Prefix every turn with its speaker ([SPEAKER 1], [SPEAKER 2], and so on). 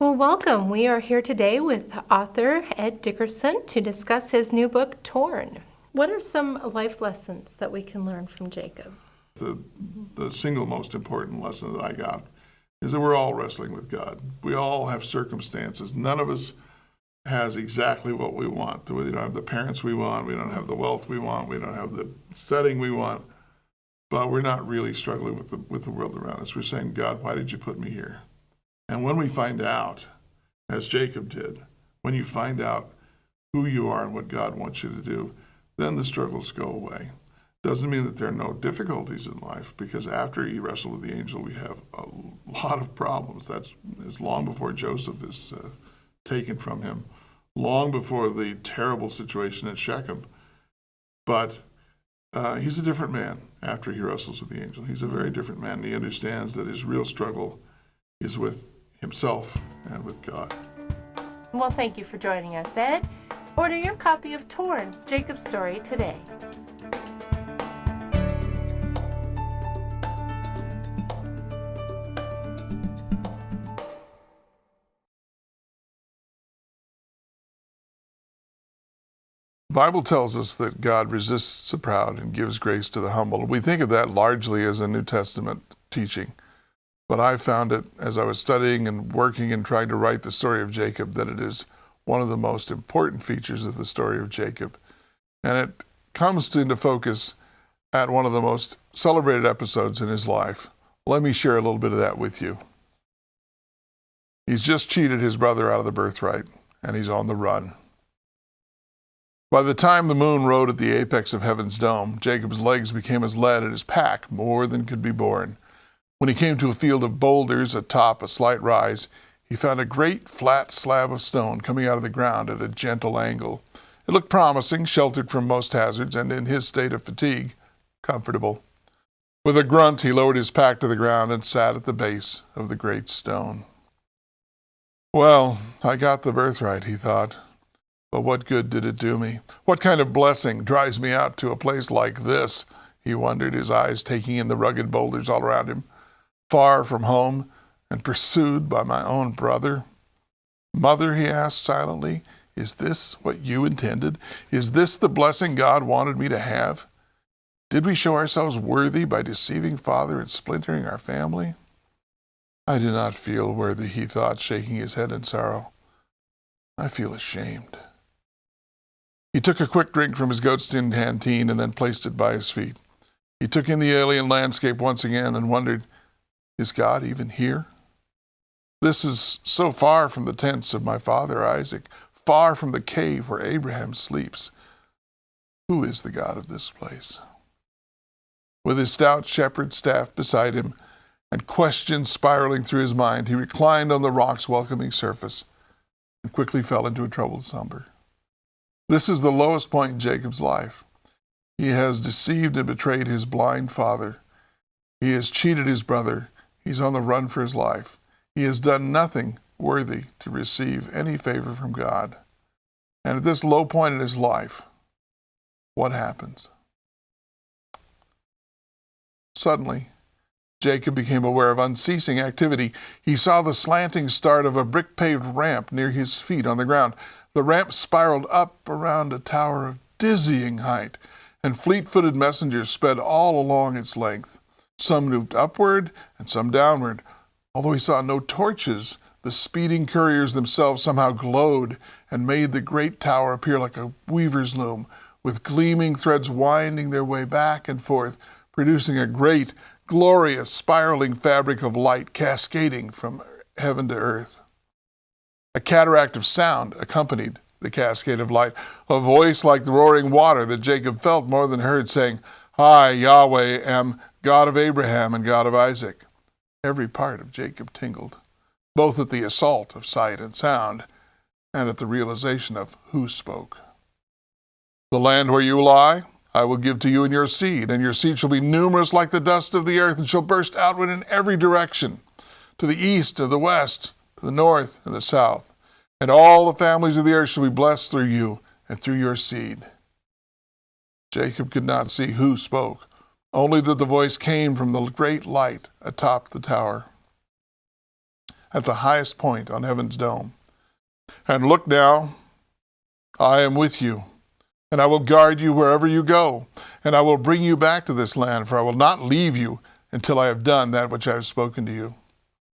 [SPEAKER 1] Well, welcome. We are here today with author Ed Dickerson to discuss his new book, Torn. What are some life lessons that we can learn from Jacob?
[SPEAKER 2] The single most important lesson that I got is that we're all wrestling with God. We all have circumstances. None of us has exactly what we want. We don't have the parents we want. We don't have the wealth we want. We don't have the setting we want. But we're not really struggling with the world around us. We're saying, God, why did you put me here? And when we find out, as Jacob did, when you find out who you are and what God wants you to do, then the struggles go away. Doesn't mean that there are no difficulties in life, because after he wrestled with the angel, we have a lot of problems. That's long before Joseph is taken from him, long before the terrible situation at Shechem. But he's a different man after he wrestles with the angel. He's a very different man, and he understands that his real struggle is with himself and with God.
[SPEAKER 1] Well, thank you for joining us, Ed. Order your copy of Torn, Jacob's Story, today.
[SPEAKER 2] The Bible tells us that God resists the proud and gives grace to the humble. We think of that largely as a New Testament teaching. But I found it, as I was studying and working and trying to write the story of Jacob, that it is one of the most important features of the story of Jacob. And it comes into focus at one of the most celebrated episodes in his life. Let me share a little bit of that with you. He's just cheated his brother out of the birthright, and he's on the run. By the time the moon rode at the apex of heaven's dome, Jacob's legs became as lead and his pack more than could be borne. When he came to a field of boulders atop a slight rise, he found a great flat slab of stone coming out of the ground at a gentle angle. It looked promising, sheltered from most hazards, and in his state of fatigue, comfortable. With a grunt, he lowered his pack to the ground and sat at the base of the great stone. Well, I got the birthright, he thought. But what good did it do me? What kind of blessing drives me out to a place like this? He wondered, his eyes taking in the rugged boulders all around him. Far from home and pursued by my own brother. Mother, he asked silently, is this what you intended? Is this the blessing God wanted me to have? Did we show ourselves worthy by deceiving Father and splintering our family? I do not feel worthy, he thought, shaking his head in sorrow. I feel ashamed. He took a quick drink from his goatskin canteen and then placed it by his feet. He took in the alien landscape once again and wondered, is God even here? This is so far from the tents of my father Isaac, far from the cave where Abraham sleeps. Who is the God of this place? With his stout shepherd's staff beside him and questions spiraling through his mind, he reclined on the rock's welcoming surface and quickly fell into a troubled slumber. This is the lowest point in Jacob's life. He has deceived and betrayed his blind father. He has cheated his brother. He's on the run for his life. He has done nothing worthy to receive any favor from God. And at this low point in his life, what happens? Suddenly, Jacob became aware of unceasing activity. He saw the slanting start of a brick-paved ramp near his feet on the ground. The ramp spiraled up around a tower of dizzying height, and fleet-footed messengers sped all along its length. Some moved upward and some downward. Although he saw no torches, the speeding couriers themselves somehow glowed and made the great tower appear like a weaver's loom, with gleaming threads winding their way back and forth, producing a great, glorious, spiraling fabric of light cascading from heaven to earth. A cataract of sound accompanied the cascade of light, a voice like the roaring water that Jacob felt more than heard, saying, I, Yahweh, am God of Abraham and God of Isaac. Every part of Jacob tingled, both at the assault of sight and sound, and at the realization of who spoke. The land where you lie, I will give to you and your seed shall be numerous like the dust of the earth, and shall burst outward in every direction, to the east, to the west, to the north, and the south. And all the families of the earth shall be blessed through you and through your seed. Jacob could not see who spoke, only that the voice came from the great light atop the tower. at the highest point on heaven's dome. And look now, I am with you, and I will guard you wherever you go, and I will bring you back to this land, for I will not leave you until I have done that which I have spoken to you.